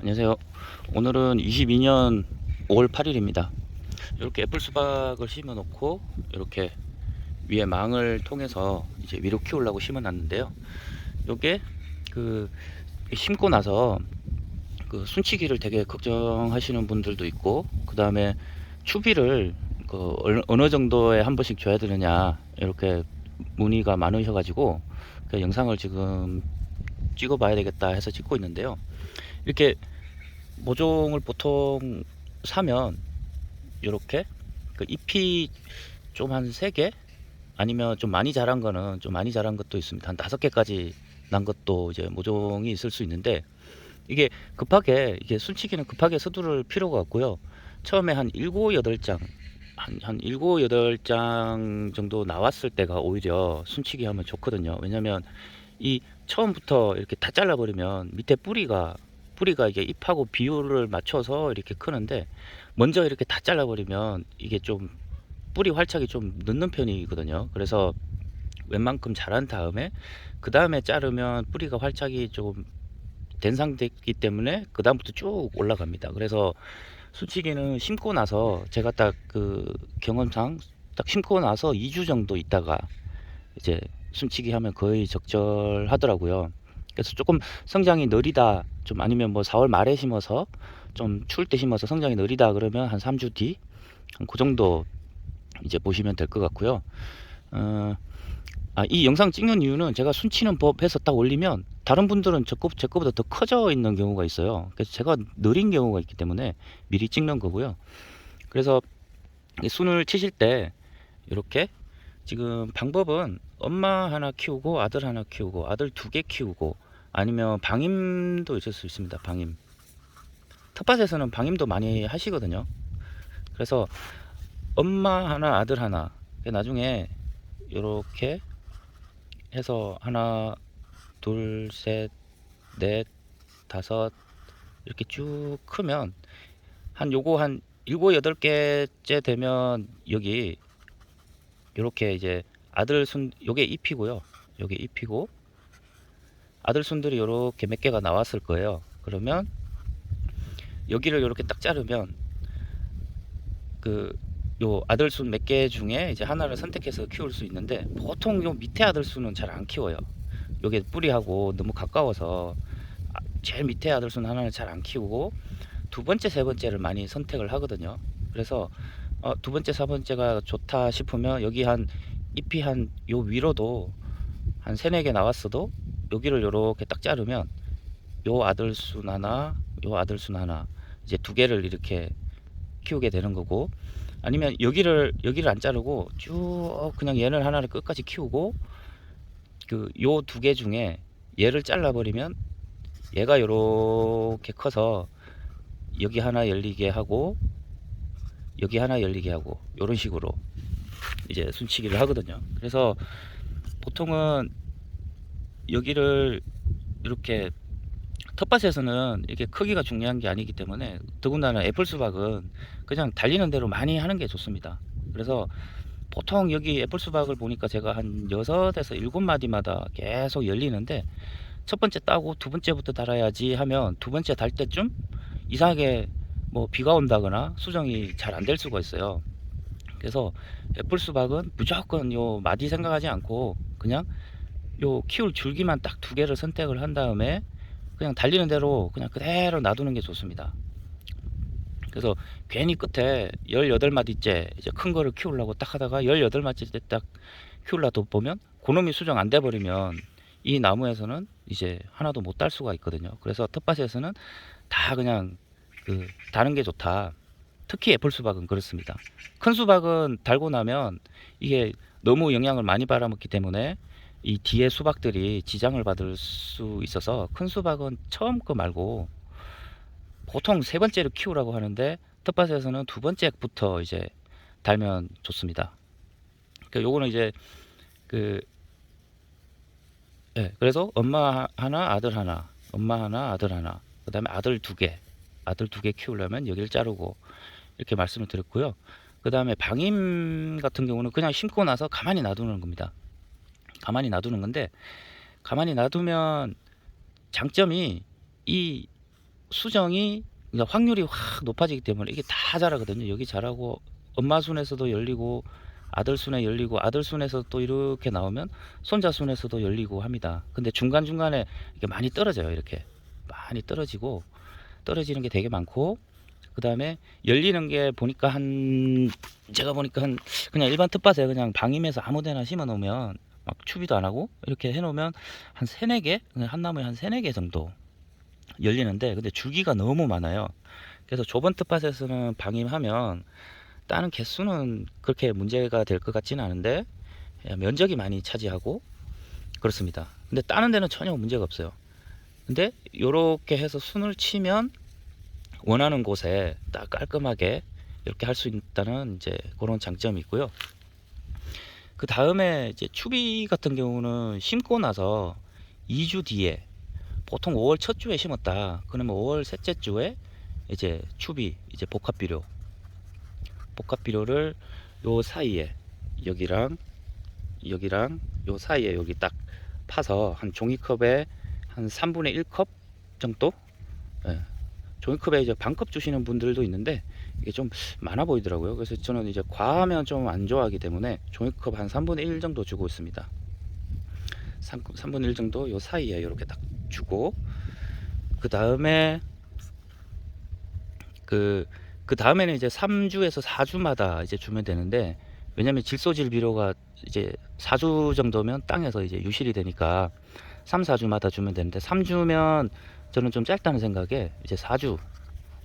안녕하세요. 오늘은 22년 5월 8일입니다. 이렇게 애플 수박을 심어 놓고 이렇게 위에 망을 통해서 이제 위로 키우려고 심어 놨는데요. 요게 그 심고 나서 그 순치기를 되게 걱정하시는 분들도 있고, 그 다음에 추비를 그 어느 정도에 한 번씩 줘야 되느냐 이렇게 문의가 많으셔가지고 그 영상을 지금 찍어 봐야 되겠다 해서 찍고 있는데요. 이렇게 모종을 보통 사면 이렇게 그 잎이 좀 한 3개, 아니면 좀 많이 자란 거는 좀 많이 자란 것도 있습니다. 한 5개까지 난 것도 이제 모종이 있을 수 있는데, 이게 급하게, 이게 순치기는 급하게 서두를 필요가 없고요. 처음에 한 7, 8장, 한 7, 8장 정도 나왔을 때가 오히려 순치기 하면 좋거든요. 왜냐면 이 처음부터 이렇게 다 잘라버리면 밑에 뿌리가 이게 잎하고 비율을 맞춰서 이렇게 크는데, 먼저 이렇게 다 잘라버리면 이게 좀 뿌리 활착이 좀 늦는 편이거든요. 그래서 웬만큼 자란 다음에 그 다음에 자르면 뿌리가 활착이 조금 된 상태이기 때문에 그 다음부터 쭉 올라갑니다. 그래서 순치기는 심고 나서 제가 딱 그 경험상 딱 심고 나서 2주 정도 있다가 이제 순치기 하면 거의 적절하더라고요. 그래서 조금 성장이 느리다, 좀 아니면 뭐 4월 말에 심어서 좀 추울 때 심어서 성장이 느리다 그러면 한 3주 뒤, 한 그 정도 이제 보시면 될 것 같고요. 어, 이 영상 찍는 이유는 제가 순치는 법 해서 딱 올리면 다른 분들은 제 거보다 더 커져 있는 경우가 있어요. 그래서 제가 느린 경우가 있기 때문에 미리 찍는 거고요. 그래서 이 순을 치실 때 이렇게, 지금 방법은 엄마 하나 키우고 아들 하나 키우고 아들 2개 키우고, 아니면 방임도 있을 수 있습니다. 방임. 텃밭에서는 방임도 많이 하시거든요. 그래서 엄마 하나 아들 하나, 나중에 이렇게 해서 하나 둘 셋 넷 다섯 이렇게 쭉 크면 한 7, 8개째 되면 여기 이렇게 이제 아들 순, 요게 잎이고요. 요게 잎이고 아들 순들이 이렇게 몇 개가 나왔을 거예요. 그러면 여기를 이렇게 딱 자르면 그 요 아들 순 몇 개 중에 이제 하나를 선택해서 키울 수 있는데, 보통 요 밑에 아들 순은 잘 안 키워요. 요게 뿌리하고 너무 가까워서 제일 밑에 아들 순 하나는 잘 안 키우고 두 번째, 세 번째를 많이 선택을 하거든요. 그래서 두 번째, 세 번째가 좋다 싶으면 여기 한 잎이 한 요 위로도 한 3, 4개 나왔어도 여기를 요렇게 딱 자르면 요 아들순 하나, 요 아들순 하나, 이제 2개를 이렇게 키우게 되는 거고, 아니면 여기를 안 자르고 쭉 그냥 얘를 하나를 끝까지 키우고 그 요 2개 중에 얘를 잘라 버리면 얘가 요렇게 커서 여기 하나 열리게 하고 여기 하나 열리게 하고 요런 식으로 이제 순치기를 하거든요. 그래서 보통은 여기를 이렇게, 텃밭에서는 이게 크기가 중요한 게 아니기 때문에, 더군다나 애플 수박은 그냥 달리는 대로 많이 하는 게 좋습니다. 그래서 보통 여기 애플 수박을 보니까 제가 한 6에서 7마디마다 계속 열리는데, 첫 번째 따고 두 번째부터 달아야지 하면 두 번째 달 때쯤 이상하게 뭐 비가 온다거나 수정이 잘 안 될 수가 있어요. 그래서 애플 수박은 무조건 요 마디 생각하지 않고 그냥 요 키울 줄기만 딱 2개를 선택을 한 다음에 그냥 달리는 대로 그냥 그대로 놔두는 게 좋습니다. 그래서 괜히 끝에 18마디째 이제 큰 거를 키우려고 딱 하다가 18마디째 딱 키우려고 보면 그놈이 수정 안 돼 버리면 이 나무에서는 이제 하나도 못 딸 수가 있거든요. 그래서 텃밭에서는 다 그냥 다는 게 좋다. 특히 애플 수박은 그렇습니다. 큰 수박은 달고 나면 이게 너무 영양을 많이 빨아먹기 때문에 이 뒤에 수박들이 지장을 받을 수 있어서, 큰 수박은 처음 거 말고 보통 3번째로 키우라고 하는데 텃밭에서는 2번째부터 이제 달면 좋습니다. 그러니까 요거는 이제 그 그래서 엄마 하나 아들 하나, 엄마 하나 아들 하나, 그 다음에 아들 2개 키우려면 여기를 자르고 이렇게 말씀을 드렸고요. 그 다음에 방임 같은 경우는 그냥 심고 나서 가만히 놔두는 겁니다. 가만히 놔두는 건데, 가만히 놔두면 장점이 이 수정이 그러니까 확률이 확 높아지기 때문에 이게 다 자라거든요. 여기 자라고 엄마 순에서도 열리고 아들 순에 열리고 아들 순에서 또 이렇게 나오면 손자 순에서도 열리고 합니다. 근데 중간중간에 이렇게 많이 떨어져요. 이렇게 많이 떨어지고 떨어지는 게 되게 많고 그 다음에 열리는 게 보니까 제가 보니까 그냥 일반 텃밭에 그냥 방임해서 아무데나 심어 놓으면 막 추비도 안 하고 이렇게 해 놓으면 한 3, 4개 그냥 한 나무에 한 3, 4개 정도 열리는데 근데 줄기가 너무 많아요. 그래서 좁은 텃밭에서는 방임하면 따는 개수는 그렇게 문제가 될 것 같지는 않은데 면적이 많이 차지하고 그렇습니다. 근데 따는 데는 전혀 문제가 없어요. 근데 요렇게 해서 순을 치면 원하는 곳에 딱 깔끔하게 이렇게 할 수 있다는 이제 그런 장점이 있고요. 그 다음에 이제 추비 같은 경우는 심고 나서 2주 뒤에 보통 5월 첫 주에 심었다. 그러면 5월 셋째 주에 이제 추비, 이제 복합비료를 요 사이에 여기랑 요 사이에 여기 딱 파서 한 종이컵에 한 3분의 1컵 정도? 예. 종이컵에 이제 반컵 주시는 분들도 있는데 이게 좀 많아 보이더라고요. 그래서 저는 이제 과하면 좀 안 좋아하기 때문에 종이컵 한 3분의 1 정도 주고 있습니다. 3분의 1 정도 요 사이에 이렇게 딱 주고 그 다음에 그 다음에는 이제 3주에서 4주마다 이제 주면 되는데 왜냐면 질소질 비료가 이제 4주 정도면 땅에서 이제 유실이 되니까 3, 4주마다 주면 되는데 3주면 저는 좀 짧다는 생각에 이제 4주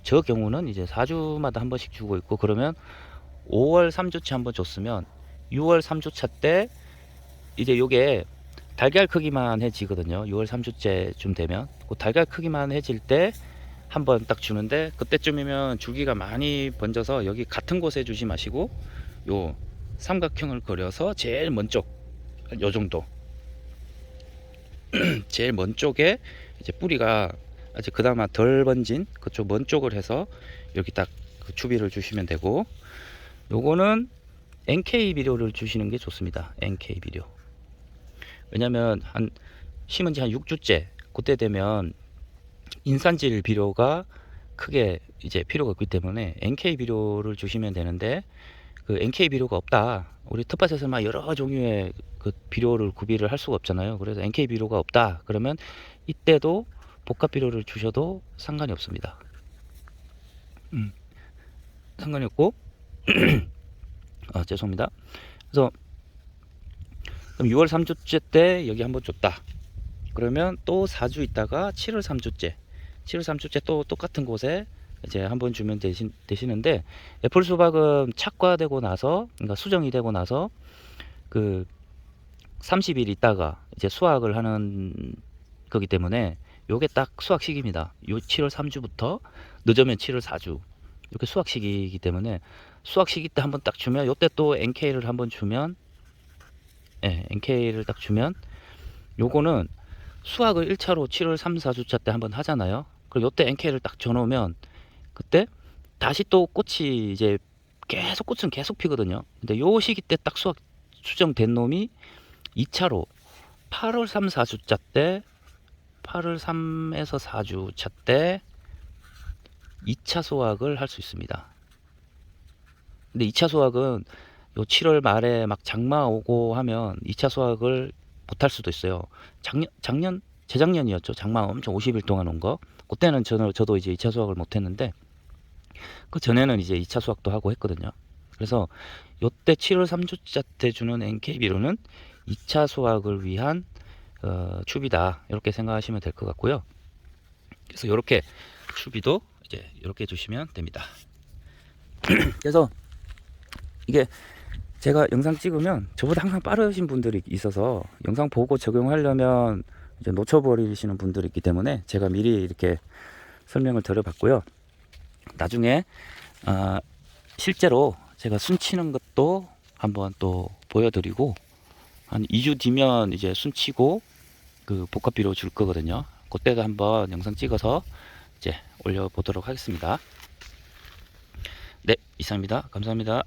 저 경우는 이제 4주마다 한 번씩 주고 있고 그러면 5월 3주차 한번 줬으면 6월 3주차 때 이제 요게 달걀 크기만 해지거든요. 6월 3주째쯤 되면 그 달걀 크기만 해질 때 한번 딱 주는데 그때쯤이면 줄기가 많이 번져서 여기 같은 곳에 주지 마시고 요 삼각형을 그려서 제일 먼 쪽 요 정도 제일 먼 쪽에 이제 뿌리가 아직 그나마 덜 번진 그쪽 먼 쪽을 해서 여기 딱 그 추비를 주시면 되고 요거는 NK 비료를 주시는 게 좋습니다. NK 비료. 왜냐면 한 심은 지 한 6주째 그때 되면 인산질 비료가 크게 이제 필요가 없기 때문에 NK 비료를 주시면 되는데 그 NK 비료가 없다. 우리 텃밭에서 막 여러 종류의 그 비료를 구비를 할 수가 없잖아요. 그래서 NK 비료가 없다. 그러면 이때도 복합 비료를 주셔도 상관이 없습니다. 상관이 없고 아 죄송합니다. 그래서 그럼 6월 3주째 때 여기 한번 줬다. 그러면 또 4주 있다가 7월 3주째 또 똑같은 곳에 이제 한번 주면 되시는데 애플 수박은 착과되고 나서 그러니까 수정이 되고 나서 그 30일 있다가 이제 수확을 하는 거기 때문에 요게 딱 수확 시기입니다. 요 7월 3주부터 늦으면 7월 4주 이렇게 수확 시기이기 때문에 수확 시기 때 한번 딱 주면 요때 또 NK를 한번 주면 NK를 딱 주면 요거는 수확을 1차로 7월 3, 4주차 때 한번 하잖아요. 그리고 요때 NK를 딱 줘놓으면 그때 다시 또 꽃이 이제 꽃은 계속 피거든요. 근데 요 시기 때 딱 수확 수정된 놈이 2차로 8월 3, 4주차 때 8월 3에서 4주차 때 2차 수확을 할 수 있습니다. 근데 2차 수확은 요 7월 말에 막 장마 오고 하면 2차 수확을 못할 수도 있어요. 재작년이었죠. 장마 엄청 50일 동안 온 거. 그때는 저도 이제 2차 수확을 못 했는데 그 전에는 이제 2차 수확도 하고 했거든요. 그래서 요때 7월 3주차 때 주는 NK 비료는 2차 수확을 위한 추비다. 이렇게 생각하시면 될 것 같고요. 그래서 이렇게 추비도 이제 이렇게 주시면 됩니다. 그래서 이게 제가 영상 찍으면 저보다 항상 빠르신 분들이 있어서 영상 보고 적용하려면 이제 놓쳐버리시는 분들이 있기 때문에 제가 미리 이렇게 설명을 드려봤고요. 나중에 실제로 제가 순치는 것도 한번 또 보여드리고 한 2주 뒤면 이제 순치고 그 복합비료 줄 거거든요. 그때도 한번 영상 찍어서 이제 올려보도록 하겠습니다. 네, 이상입니다. 감사합니다.